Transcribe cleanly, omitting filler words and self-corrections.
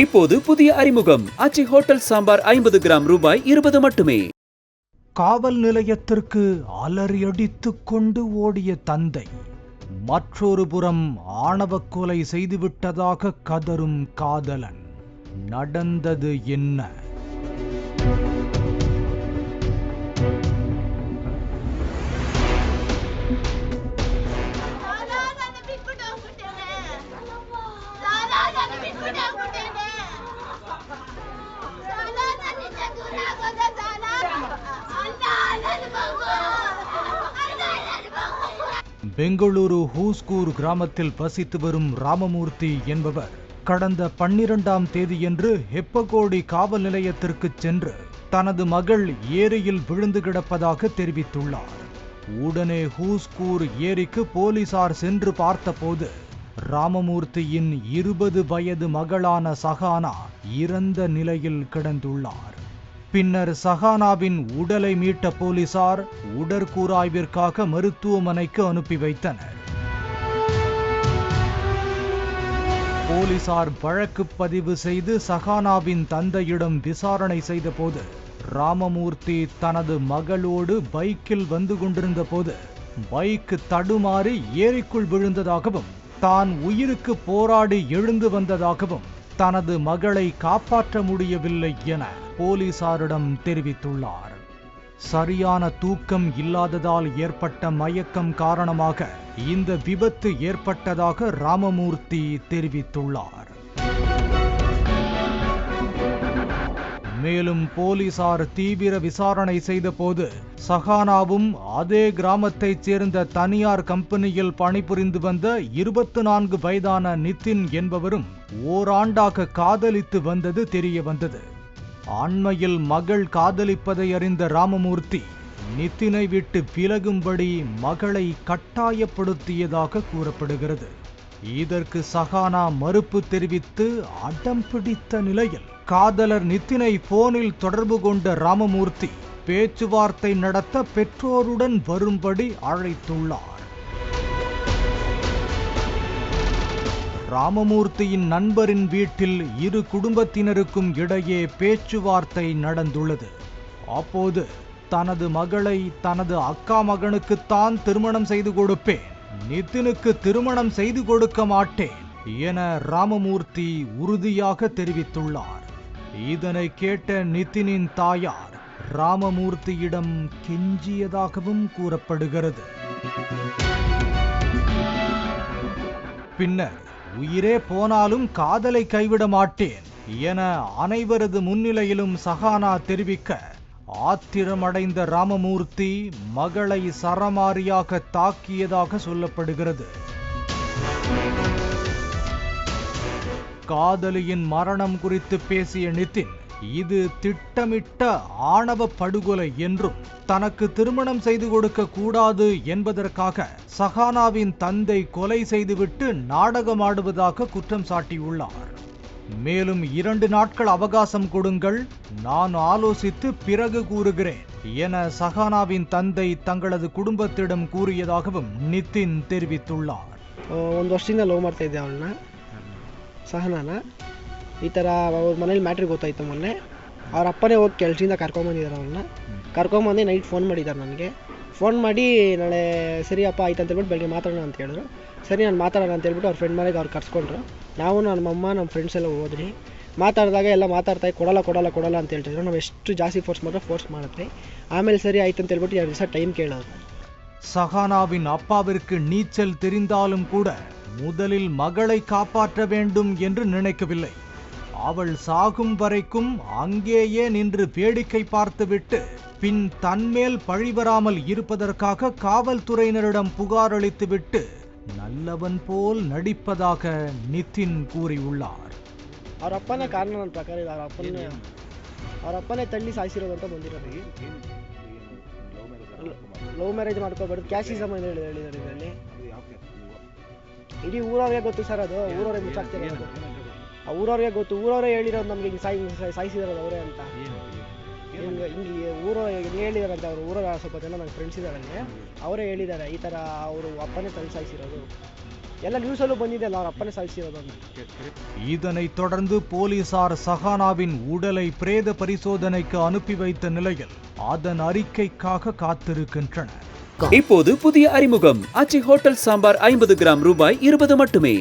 இப்போது புதிய அறிமுகம் ஆச்சி ஹோட்டல் சாம்பார் 50 கிராம் ரூபாய் 20 மட்டுமே. காவல் நிலையத்திற்கு அலறியடித்துக் கொண்டு ஓடிய தந்தை மற்றொரு புறம் ஆணவ கொலை செய்துவிட்டதாக கதரும் காதலன். நடந்தது என்ன? பெங்களூரு ஹூஸ்கூர் கிராமத்தில் வசித்து வரும் ராமமூர்த்தி என்பவர் கடந்த 12ஆம் தேதியன்று ஹெப்பகோடி காவல் நிலையத்திற்கு சென்று தனது மகள் ஏரியில் விழுந்து கிடப்பதாக தெரிவித்துள்ளார். உடனே ஹூஸ்கூர் ஏரிக்கு போலீசார் சென்று பார்த்தபோது ராமமூர்த்தியின் 20 வயது மகளான சஹானா இறந்த நிலையில் கிடந்துள்ளார். பின்னர் சஹானாவின் உடலை மீட்ட போலீசார் உடற்கூராய்விற்காக மருத்துவமனைக்கு அனுப்பி வைத்தனர். போலீசார் வழக்கு பதிவு செய்து சஹானாவின் தந்தையிடம் விசாரணை செய்தபோது ராமமூர்த்தி தனது மகளோடு பைக்கில் வந்து கொண்டிருந்த போது பைக் தடுமாறி ஏரிக்குள் விழுந்ததாகவும் தான் உயிருக்கு போராடி எழுந்து வந்ததாகவும் தனது மகளை காப்பாற்ற முடியவில்லை என போலீசாரிடம் தெரிவித்துள்ளார். சரியான தூக்கம் இல்லாததால் ஏற்பட்ட மயக்கம் காரணமாக இந்த விபத்து ஏற்பட்டதாக ராமமூர்த்தி தெரிவித்துள்ளார். மேலும் போலீசார் தீவிர விசாரணை செய்தபோது சஹானாவும் அதே கிராமத்தைச் சேர்ந்த தனியார் கம்பெனியில் பணிபுரிந்து வந்த 24 வயதான நிதின் என்பவரும் ஓராண்டாக காதலித்து வந்தது தெரிய வந்தது. அண்மையில் மகள் காதலிப்பதை அறிந்த ராமமூர்த்தி நிதினை விட்டு விலகும்படி மகளை கட்டாயப்படுத்தியதாக கூறப்படுகிறது. இதற்கு சஹானா மறுப்பு தெரிவித்து அடம் பிடித்த நிலையில் காதலர் நிதினை போனில் தொடர்பு கொண்ட ராமமூர்த்தி பேச்சுவார்த்தை நடத்த பெற்றோருடன் வரும்படி அழைத்துள்ளார். ராமமூர்த்தியின் நண்பரின் வீட்டில் இரு குடும்பத்தினருக்கும் இடையே பேச்சுவார்த்தை நடந்துள்ளது. அப்போது தனது மகளை தனது அக்கா மகனுக்குத்தான் திருமணம் செய்து கொடுப்பேன், நிதினுக்கு திருமணம் செய்து கொடுக்க மாட்டேன் என ராமமூர்த்தி உறுதியாக தெரிவித்துள்ளார். இதனை கேட்ட நிதினின் தாயார் ராமமூர்த்தியிடம் கெஞ்சியதாகவும் கூறப்படுகிறது. பின்னர் உயிரே போனாலும் காதலை கைவிட மாட்டேன் என அனைவரது முன்னிலையிலும் சஹானா தெரிவிக்க ஆத்திரமடைந்த ராமமூர்த்தி மகளை சரமாரியாக தாக்கியதாக சொல்லப்படுகிறது. காதலியின் மரணம் குறித்து பேசிய நிதின் இது திட்டமிட்ட ஆணவ படுகொலை என்றும் தனக்கு திருமணம் செய்து கொடுக்க கூடாது என்பதற்காக சஹானாவின் தந்தை கொலை செய்துவிட்டு நாடகமாடுவதாக குற்றம் சாட்டியுள்ளார். மேலும் 2 நாட்கள் அவகாசம் கொடுங்கள், நான் ஆலோசித்து பிறகு கூறுகிறேன் என சஹானாவின் தந்தை தங்களது குடும்பத்திடம் கூறியதாகவும் நிதின் தெரிவித்துள்ளார். 1 ವರ್ಷದಿಂದ ಲವ್ ಮಾಡ್ತಾ ಇದ್ದೆ ಅವಳನ್ನ, ಸಹನಾನ. ಈ ಥರ ಅವ್ರ ಮನೇಲಿ ಮ್ಯಾಟ್ರಿಗೆ ಗೊತ್ತಾಯ್ತು ಮೊನ್ನೆ. ಅವ್ರ ಅಪ್ಪನೇ ಹೋಗಿ ಕೆಲಸದಿಂದ ಕರ್ಕೊಂಬಂದಿದ್ದಾರೆ ಅವಳನ್ನ. ಕರ್ಕೊಂಬಂದು ನೈಟ್ ಫೋನ್ ಮಾಡಿದ್ದಾರೆ ನನಗೆ. ಫೋನ್ ಮಾಡಿ ನಾಳೆ ಸರಿ ಅಪ್ಪ ಆಯ್ತು ಅಂತೇಳ್ಬಿಟ್ಟು ಬೆಳಗ್ಗೆ ಮಾತಾಡೋಣ ಅಂತ ಹೇಳಿದ್ರು. ಸರಿ ನಾನು ಮಾತಾಡೋಣ ಅಂತ ಹೇಳ್ಬಿಟ್ಟು ಅವ್ರ ಫ್ರೆಂಡ್ ಮನೆಗೆ ಅವ್ರು ಕರ್ಸ್ಕೊಂಡ್ರು. ನಾವು ನಮ್ಮಮ್ಮ ನಮ್ಮ ಫ್ರೆಂಡ್ಸ್ ಎಲ್ಲ ಹೋದ್ರಿ. ಮಾತಾಡಿದಾಗ ಎಲ್ಲ ಮಾತಾಡ್ತಾ ಕೊಡಲ್ಲ ಅಂತ ಹೇಳ್ತಿದ್ರು. ನಾವು ಎಷ್ಟು ಜಾಸ್ತಿ ಫೋರ್ಸ್ ಮಾಡಿದ್ವಿ. ಆಮೇಲೆ ಸರಿ ಆಯ್ತು ಅಂತ ಹೇಳ್ಬಿಟ್ಟು 2 ದಿವಸ ಟೈಮ್ ಕೇಳೋರು. சஹானாவின் அப்பாவிற்கு நீச்சல் தெரிந்தாலும் கூட முதலில் மகளை காப்பாற்ற வேண்டும் என்று நினைக்கவில்லை. அவள் சாகும் வரைக்கும் அங்கேயே நின்று வேடிக்கை பார்த்துவிட்டு பின் தன்மேல் பழிவராமல் இருப்பதற்காக காவல்துறையினரிடம் புகார் அளித்துவிட்டு நல்லவன் போல் நடிப்பதாக நிதின் கூறியுள்ளார். ಅವ್ರ ಅಪ್ಪನೇ ಕಾರಣ ನನ್ನ ಪ್ರಕಾರ ಇದೆ. ಅವ್ರ ಅಪ್ಪನೇ ತಳ್ಳಿ ಸಾಯಿಸಿರೋದು ಅಂತ ಬಂದಿರೋದು. ಲವ್ ಮ್ಯಾರೇಜ್ ಮಾಡ್ಕೋಬಾರ್ದು, ಕ್ಯಾಶಿಸಮ್ ಅಂತ ಹೇಳಿದ್ದಾರೆ ಇದರಲ್ಲಿ. ಇಡೀ ಊರವ್ರಿಗೆ ಗೊತ್ತು ಸರ್, ಅದು ಊರವ್ರಿಗೆ ಮುಚ್ಚಾಕ್ತಿರೋದು. ಆ ಊರವ್ರಿಗೆ ಗೊತ್ತು, ಊರವರೇ ಹೇಳಿರೋದು ನಮ್ಗೆ ಹಿಂಗೆ ಸಾಯಿಸಿದಾರದು ಅವರೇ ಅಂತ. ಹಿಂಗೆ ಊರು ಹೇಳಿದಾರಂತೆ. ಅವರು ಊರ ಸ್ವಲ್ಪ ಜನ ನನ್ನ ಫ್ರೆಂಡ್ಸ್ ಇದ್ದಾರಲ್ಲಿ, ಅವರೇ ಹೇಳಿದ್ದಾರೆ ಈ ಥರ ಅವರು ಅಪ್ಪನೇ ತಳ್ಳಿ ಸಾಯಿಸಿರೋದು. ಎಲ್ಲ ನ್ಯೂಸಲ್ಲೂ ಬಂದಿದೆ ಅಲ್ಲ, ಅವ್ರ ಅಪ್ಪನೇ ಸಾಯಿಸಿರೋದು ಅಂತ. இதனைத் தொடர்ந்து போலீசார் சஹானாவின் உடலை பிரேத பரிசோதனைக்கு அனுப்பி வைத்த நிலையில் அதன் அறிக்கைக்காக காத்திருக்கின்றனர். இப்போது புதிய அறிமுகம் ஆச்சி ஹோட்டல் சாம்பார் 50 கிராம் ரூபாய் 20 மட்டுமே.